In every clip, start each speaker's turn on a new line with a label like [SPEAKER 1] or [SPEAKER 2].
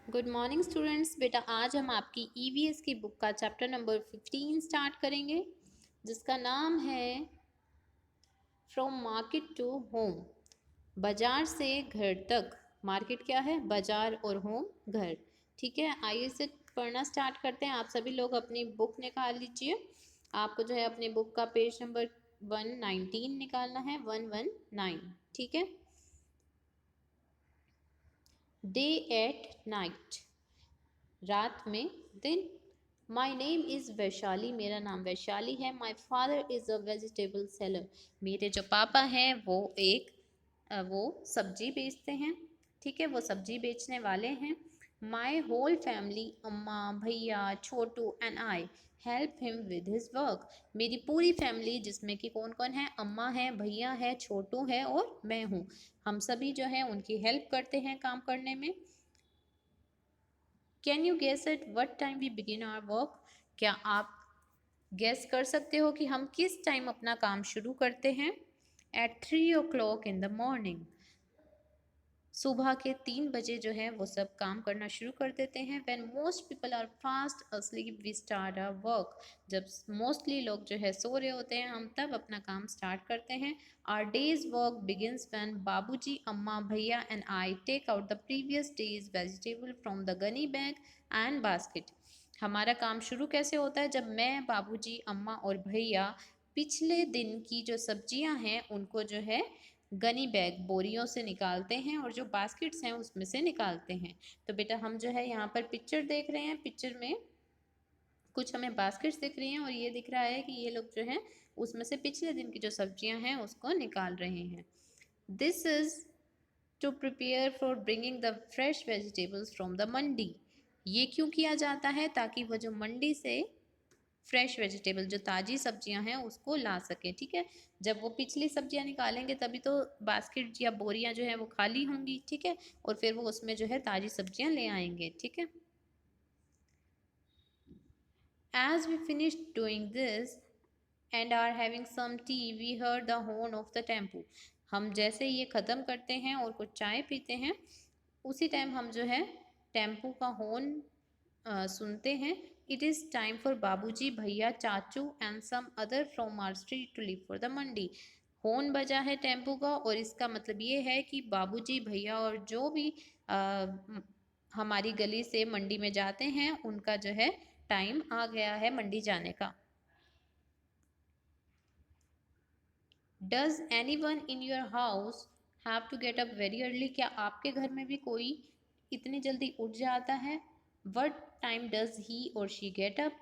[SPEAKER 1] Good morning students. बेटा आज हम आपकी ईवीएस की बुक का चैप्टर नंबर 15 स्टार्ट करेंगे, जिसका नाम है फ्रॉम मार्केट टू होम। बाजार से घर तक। मार्केट क्या है? बाजार, और होम घर। ठीक है, आइए इसे पढ़ना स्टार्ट करते हैं। आप सभी लोग अपनी बुक निकाल लीजिए। आपको जो है अपनी बुक का पेज नंबर 119 निकालना है, 119। ठीक है। डे एट नाइट, रात में दिन। माई नेम इज़ वैशाली, मेरा नाम वैशाली है। My father is a vegetable seller, मेरे जो पापा हैं वो सब्जी बेचते हैं। ठीक है, वो सब्जी बेचने वाले हैं। माई होल फैमिली, अम्मा, भैया, Chhotu and I help him with his work, मेरी पूरी फैमिली जिसमें कि कौन कौन है? अम्मा है, भैया है, छोटू है और मैं हूँ। हम सभी जो है उनकी हेल्प करते हैं काम करने में। Can you guess at what time we begin our work, क्या आप गेस कर सकते हो कि हम किस टाइम अपना काम शुरू करते हैं? Eight 3 o'clock in the morning, सुबह के 3 बजे जो है वो सब काम करना शुरू कर देते हैं। When most people are fast asleep we start our work, जब मोस्टली लोग जो है सो रहे होते हैं हम तब अपना काम स्टार्ट करते हैं। Our days work begins when Babuji, Amma, Bhaiya and I take out the previous days vegetable from the gunny bag and basket, हमारा काम शुरू कैसे होता है? जब मैं, बाबूजी, अम्मा और भैया पिछले दिन की जो सब्जियां हैं उनको जो है गनी बैग, बोरियों से निकालते हैं और जो बास्केट्स हैं उसमें से निकालते हैं। तो बेटा हम जो है यहाँ पर पिक्चर देख रहे हैं। पिक्चर में कुछ हमें बास्केट्स दिख रही हैं और ये दिख रहा है कि ये लोग जो हैं उसमें से पिछले दिन की जो सब्जियां हैं उसको निकाल रहे हैं। This is to prepare for bringing the fresh vegetables from the mandi, ये क्यों किया जाता है? ताकि वो जो मंडी से फ्रेश वेजिटेबल, जो ताज़ी सब्जियां हैं उसको ला सकें। ठीक है, जब वो पिछली सब्जियां निकालेंगे तभी तो बास्केट या बोरियां जो है वो खाली होंगी। ठीक है, और फिर वो उसमें जो है ताज़ी सब्जियां ले आएंगे। ठीक है, as we finish doing this and are having some tea we heard the horn of the tempo, हम जैसे ये ख़त्म करते हैं और कुछ चाय पीते हैं उसी टाइम हम जो है टेम्पो का हॉर्न सुनते हैं। It is time for Babuji, Bhaiya, Chachu and some other from our street to leave for the mandi, horn बजा है टेम्पो का और इसका मतलब ये है कि बाबूजी, भैया और जो भी हमारी गली से मंडी में जाते हैं उनका जो है टाइम आ गया है मंडी जाने का। Does anyone in your house have to get up very early, क्या आपके घर में भी कोई इतनी जल्दी उठ जाता है? वट टाइम डज ही और शी गेट अप,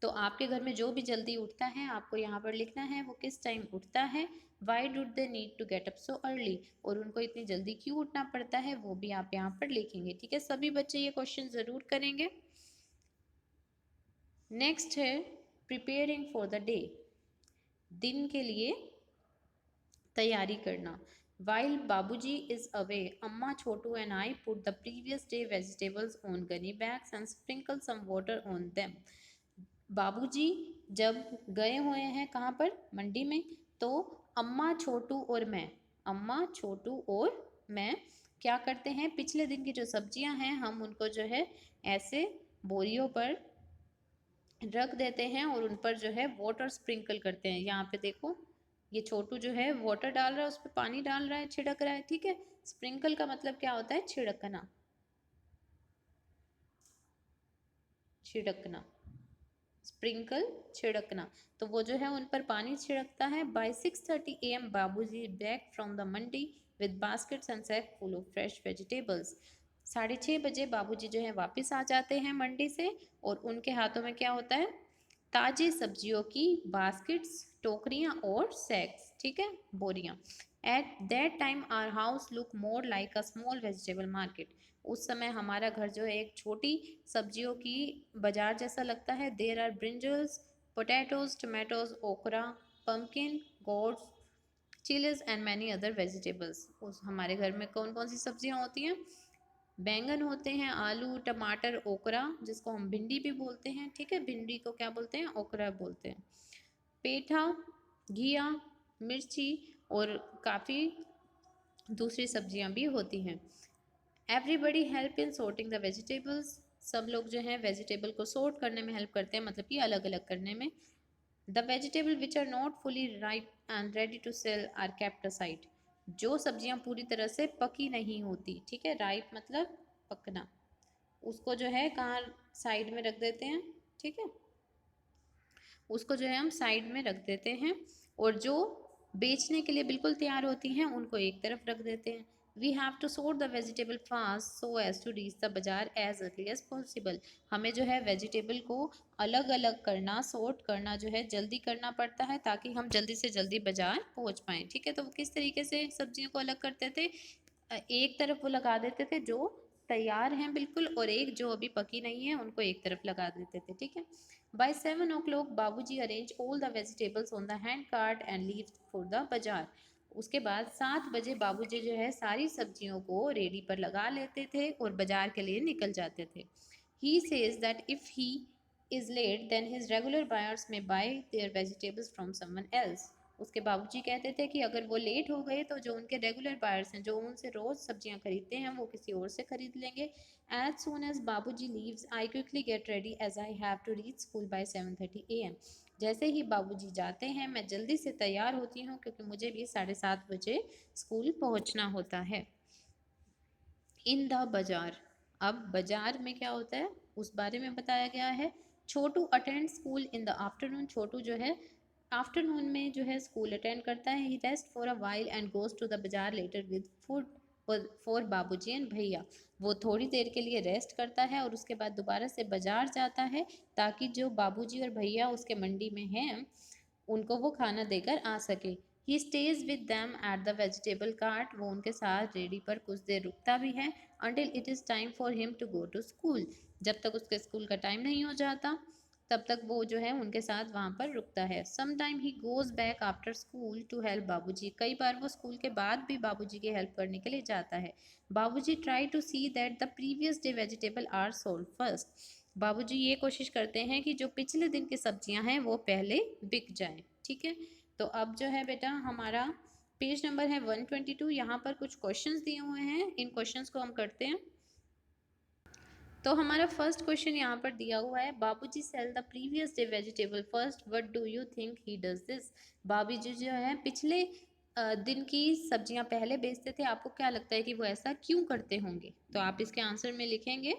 [SPEAKER 1] तो आपके घर में जो भी जल्दी उठता है आपको यहाँ पर लिखना है वो किस टाइम उठता है। Why do they need to get up so early, और उनको इतनी जल्दी क्यों उठना पड़ता है वो भी आप यहाँ पर लिखेंगे। ठीक है, सभी बच्चे ये क्वेश्चन ज़रूर करेंगे। नेक्स्ट है प्रिपेयरिंग फॉर द डे, दिन के लिए तैयारी करना। वाइल बाबूजी is away, Amma, Chhotu and I put the previous day vegetables on gunny bags and sprinkle some water on them, Babuji जब गए हुए हैं कहाँ पर? मंडी में। तो अम्मा, छोटू और मैं, अम्मा, छोटू और मैं क्या करते हैं? पिछले दिन की जो सब्जियां हैं हम उनको जो है ऐसे बोरियों पर रख देते हैं और उन पर जो है वाटर स्प्रिंकल करते हैं। यहाँ पे देखो ये छोटू जो है वाटर डाल रहा है, उस पर पानी डाल रहा है, छिड़क रहा है। ठीक है, स्प्रिंकल का मतलब क्या होता है? छिड़कना, छिड़कना, स्प्रिंकल, छिड़कना। तो वो जो है उन पर पानी छिड़कता है। By 6:30 AM Babuji back from the mandi with baskets and sack full of fresh vegetables, 6:30 बजे बाबूजी जो है वापस आ जाते हैं मंडी से और उनके हाथों में क्या होता है? ताज़ी सब्जियों की बास्केट्स, टोकरियाँ और सैक्स। ठीक है, बोरियाँ। At that time our house look more like a small vegetable market, उस समय हमारा घर जो है एक छोटी सब्जियों की बाजार जैसा लगता है। There are brinjals, potatoes, tomatoes, okra, pumpkin, gourds, chillies and many other vegetables, उस हमारे घर में कौन कौन सी सब्जियां होती हैं? बैंगन होते हैं, आलू, टमाटर, ओकरा जिसको हम भिंडी भी बोलते हैं। ठीक है, भिंडी को क्या बोलते हैं? ओकरा बोलते हैं। पेठा, घिया, मिर्ची और काफ़ी दूसरी सब्जियां भी होती हैं। Everybody help in sorting the vegetables, सब लोग जो है वेजिटेबल को सॉर्ट करने में हेल्प करते हैं, मतलब कि अलग अलग करने में। The vegetable which are not fully ripe and ready to sell are kept aside, जो सब्जियां पूरी तरह से पकी नहीं होती, ठीक है, राइप मतलब पकना, उसको जो है कहाँ साइड में रख देते हैं, ठीक है, उसको जो है हम साइड में रख देते हैं, और जो बेचने के लिए बिल्कुल तैयार होती हैं उनको एक तरफ रख देते हैं। We have to sort the vegetable fast so as to reach the bazaar as early as possible, हमें जो है वेजिटेबल को अलग अलग करना, सोर्ट करना जो है जल्दी करना पड़ता है ताकि हम जल्दी से जल्दी बाजार पहुंच पाएँ, ठीक है। तो वो किस तरीके से सब्जियों को अलग करते थे, एक तरफ वो लगा देते थे जो तैयार हैं बिल्कुल, और एक जो अभी पकी नहीं है उनको एक तरफ लगा देते थे, ठीक है। बाय 7 o'clock बाबूजी arrange all the vegetables on the hand cart and leave for the बाजार, उसके बाद 7 बजे बाबूजी जो है सारी सब्जियों को रेडी पर लगा लेते थे और बाजार के लिए निकल जाते थे। He says that if he is late then his regular buyers may buy their vegetables from someone else, उसके बाबूजी कहते थे कि अगर वो लेट हो गए तो जो उनके रेगुलर बायर्स हैं, जो उनसे रोज सब्जियां खरीदते हैं, वो किसी और से खरीद लेंगे। As soon as Babuji leaves I quickly get ready as I have to reach school by 7:30 AM, जैसे ही बाबूजी जाते हैं मैं जल्दी से तैयार होती हूँ क्योंकि मुझे भी 7:30 बजे स्कूल पहुँचना होता है। इन द बाजार, अब बाजार में क्या होता है उस बारे में बताया गया है। Chhotu attend school in the afternoon, Chhotu जो है आफ्टरनून में जो है स्कूल अटेंड करता है। He rest for a while and goes to the bazaar later with food for Babuji and bhaiya, वो थोड़ी देर के लिए रेस्ट करता है और उसके बाद दोबारा से बाजार जाता है ताकि जो बाबूजी और भैया उसके मंडी में हैं उनको वो खाना देकर आ सके। He stays with them at the vegetable cart, वो उनके साथ रेडी पर कुछ देर रुकता भी है। Until it is time for him to go to school, जब तक उसके स्कूल का टाइम नहीं हो जाता तब तक वो जो है उनके साथ वहाँ पर रुकता है। Some time he goes back after school to help Babuji, कई बार वो स्कूल के बाद भी बाबूजी की हेल्प करने के लिए जाता है। Babuji try to see that the previous day vegetable are sold first, Babuji ये कोशिश करते हैं कि जो पिछले दिन की सब्जियां हैं वो पहले बिक जाएं, ठीक है। तो अब जो है बेटा हमारा पेज नंबर है 122, यहाँ पर कुछ क्वेश्चंस दिए हुए हैं, इन क्वेश्चंस को हम करते हैं। तो हमारा फर्स्ट क्वेश्चन यहाँ पर दिया हुआ है, Babuji sell the previous day vegetable first, what do you think he does this, Babuji जो है पिछले दिन की सब्जियां पहले बेचते थे, आपको क्या लगता है कि वो ऐसा क्यों करते होंगे, तो आप इसके आंसर में लिखेंगे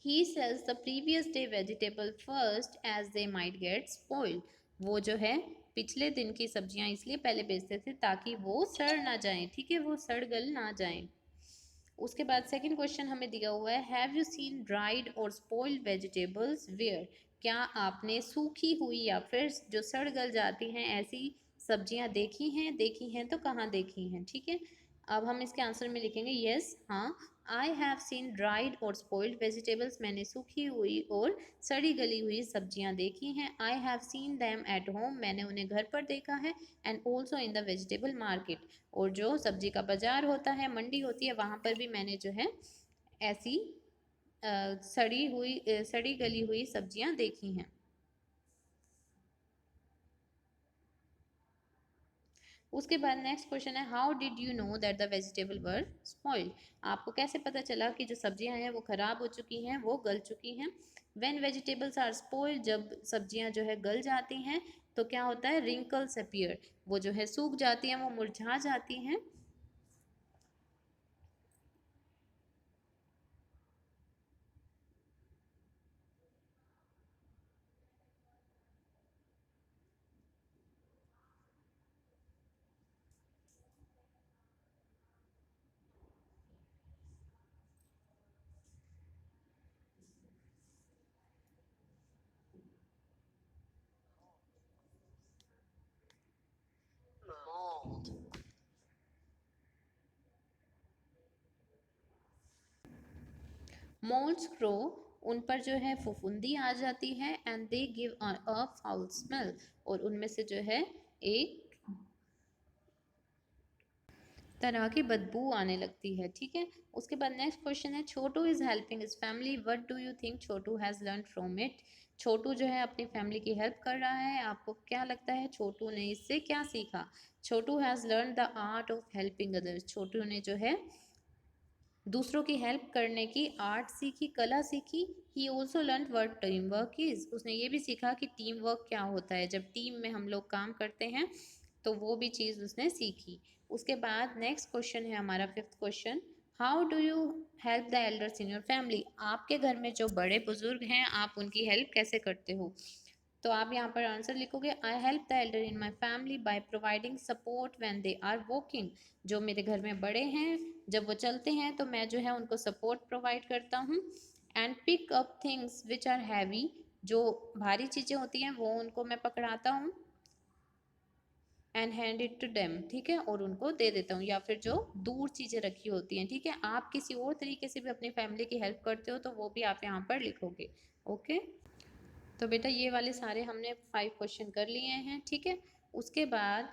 [SPEAKER 1] he sells the previous day vegetable first as they might get spoiled, वो जो है पिछले दिन की सब्जियां इसलिए पहले बेचते थे ताकि वो सड़ ना जाएं, ठीक है, वो सड़ गल ना जाएं। उसके बाद सेकंड क्वेश्चन हमें दिया हुआ है, हैव यू सीन ड्राइड और स्पॉइल्ड वेजिटेबल्स वेयर, क्या आपने सूखी हुई या फिर जो सड़ गल जाती हैं ऐसी सब्जियां देखी हैं तो कहाँ देखी हैं, ठीक है। अब हम इसके आंसर में लिखेंगे यस, हाँ, आई हैव सीन ड्राइड और स्पॉइल्ड वेजिटेबल्स, मैंने सूखी हुई और सड़ी गली हुई सब्जियां देखी हैं। I have seen them at home, मैंने उन्हें घर पर देखा है। And also in the vegetable market, और जो सब्जी का बाजार होता है, मंडी होती है, वहाँ पर भी मैंने जो है ऐसी सड़ी गली हुई सब्जियां देखी हैं। उसके बाद नेक्स्ट क्वेश्चन है, how did you know that the vegetable were spoiled, आपको कैसे पता चला कि जो सब्जियां हैं वो खराब हो चुकी हैं, वो गल चुकी हैं। व्हेन वेजिटेबल्स आर स्पॉइल्ड, जब सब्जियां जो है गल जाती हैं तो क्या होता है, रिंकल्स अपीयर, वो जो है सूख जाती हैं, वो मुरझा जाती हैं। मोल्ड्स ग्रो, उन पर जो है फफूंदी आ जाती है। And they give a foul smell, और उनमें से जो है एक तरह की बदबू आने लगती है, ठीक है। उसके बाद नेक्स्ट क्वेश्चन है, Chhotu is helping his family, what do you think Chhotu has learn from it, Chhotu जो है अपनी फैमिली की हेल्प कर रहा है। आपको क्या लगता है छोटू ने इससे क्या सीखा? Chhotu has learn the art of helping others. Chhotu ने जो है दूसरों की हेल्प करने की आर्ट सीखी, कला सीखी। He also learn what team work is. उसने ये भी सीखा कि टीम वर्क क्या होता है, जब टीम में हम लोग काम करते हैं तो वो भी चीज़ उसने सीखी। उसके बाद नेक्स्ट क्वेश्चन है हमारा 5th question, how do you help the elders in your family? आपके घर में जो बड़े बुजुर्ग हैं आप उनकी हेल्प कैसे करते हो? तो आप यहाँ पर आंसर लिखोगे, I help the elder in my family by providing support when they are walking. जो मेरे घर में बड़े हैं जब वो चलते हैं तो मैं जो है उनको सपोर्ट प्रोवाइड करता हूँ। And pick up things which are heavy. जो भारी चीज़ें होती हैं वो उनको मैं पकड़ाता हूँ। And hand it to them, ठीक है, और उनको दे देता हूँ। या फिर जो दूर चीज़ें रखी होती हैं, ठीक है, आप किसी और तरीके से भी अपनी फैमिली की हेल्प करते हो तो वो भी आप यहाँ पर लिखोगे। ओके, तो बेटा ये वाले सारे हमने 5 क्वेश्चन कर लिए हैं, ठीक है। उसके बाद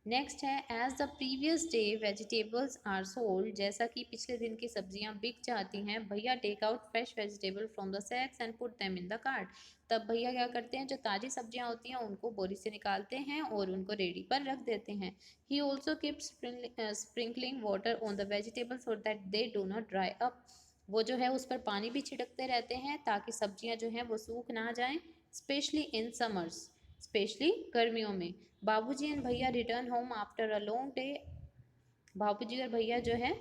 [SPEAKER 1] नेक्स्ट है, as the previous day vegetables are sold. जैसा कि पिछले दिन की सब्जियां बिक जाती हैं, bhaiya take out fresh vegetable from the sacks and put them in the cart. तब भैया क्या करते हैं, जो ताज़ी सब्जियां होती हैं उनको बोरी से निकालते हैं और उनको रेडी पर रख देते हैं। He also keep sprinkling water on the vegetable so that they do not dry up. वो जो है उस पर पानी भी छिड़कते रहते हैं ताकि सब्जियां जो हैं वो सूख ना जाएं, स्पेशली इन समर्स, स्पेशली गर्मियों में। बाबूजी एंड भैया return home after a long day. बाबूजी और भैया जो है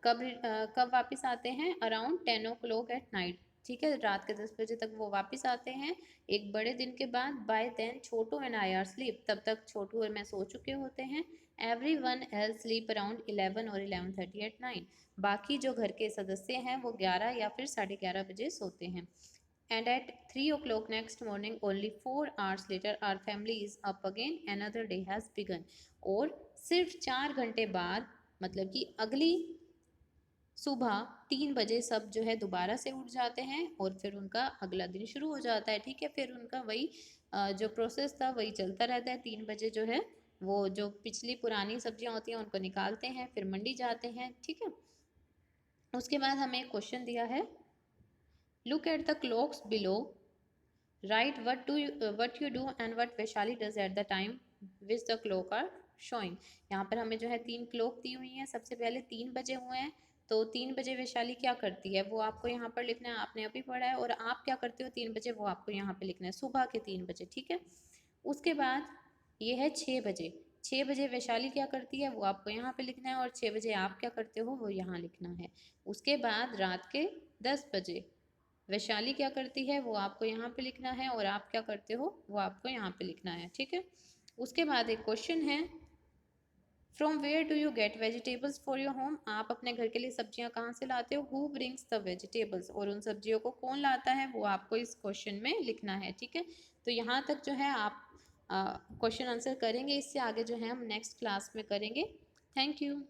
[SPEAKER 1] कब वापस आते हैं? अराउंड 10 o'clock एट नाइट, ठीक है, रात के 10 बजे तक वो वापस आते हैं एक बड़े दिन के बाद। By then Chhotu and I are sleep, तब तक छोटू और मैं सो चुके होते हैं। Everyone else sleep around 11 और 11:30 एट नाइट। बाकी जो घर के सदस्य हैं वो 11 या फिर 11:30 बजे सोते हैं। And at 3 o'clock next morning, only 4 hours later, our family is up again. Another day has begun. और सिर्फ 4 घंटे बाद, मतलब कि अगली सुबह 3 बजे सब जो है दोबारा से उठ जाते हैं और फिर उनका अगला दिन शुरू हो जाता है, ठीक है। फिर उनका वही जो प्रोसेस था वही चलता रहता है। 3 बजे जो है वो जो पिछली पुरानी सब्जियां होती हैं उनको निकालते हैं, फिर मंडी जाते हैं, ठीक है। उसके बाद हमें एक क्वेश्चन दिया है, look at the clocks below, right what you do and what Vaishali does at the time which the clock are showing। यहाँ पर हमें जो है 3 क्लॉक दी हुई हैं। सबसे पहले 3 बजे हुए हैं तो 3 बजे वैशाली क्या करती है वो आपको यहाँ पर लिखना है, आपने अभी पढ़ा है। और आप क्या करते हो 3 बजे वो आपको यहाँ पे लिखना है, सुबह के 3 बजे, ठीक है। उसके बाद ये है 6 बजे। 6 बजे वैशाली क्या करती है वो आपको यहाँ पे लिखना है और 6 बजे आप क्या करते हो वो यहाँ लिखना है। उसके बाद रात के 10 बजे वैशाली क्या करती है वो आपको यहाँ पे लिखना है और आप क्या करते हो वो आपको यहाँ पे लिखना है, ठीक है। उसके बाद एक क्वेश्चन है, from where do you get vegetables for your home. आप अपने घर के लिए सब्जियां कहाँ से लाते हो? हु ब्रिंग्स द वेजिटेबल्स, और उन सब्जियों को कौन लाता है वो आपको इस क्वेश्चन में लिखना है, ठीक है। तो यहाँ तक जो है आप क्वेश्चन आंसर करेंगे। इससे आगे जो है हम नेक्स्ट क्लास में करेंगे। Thank you.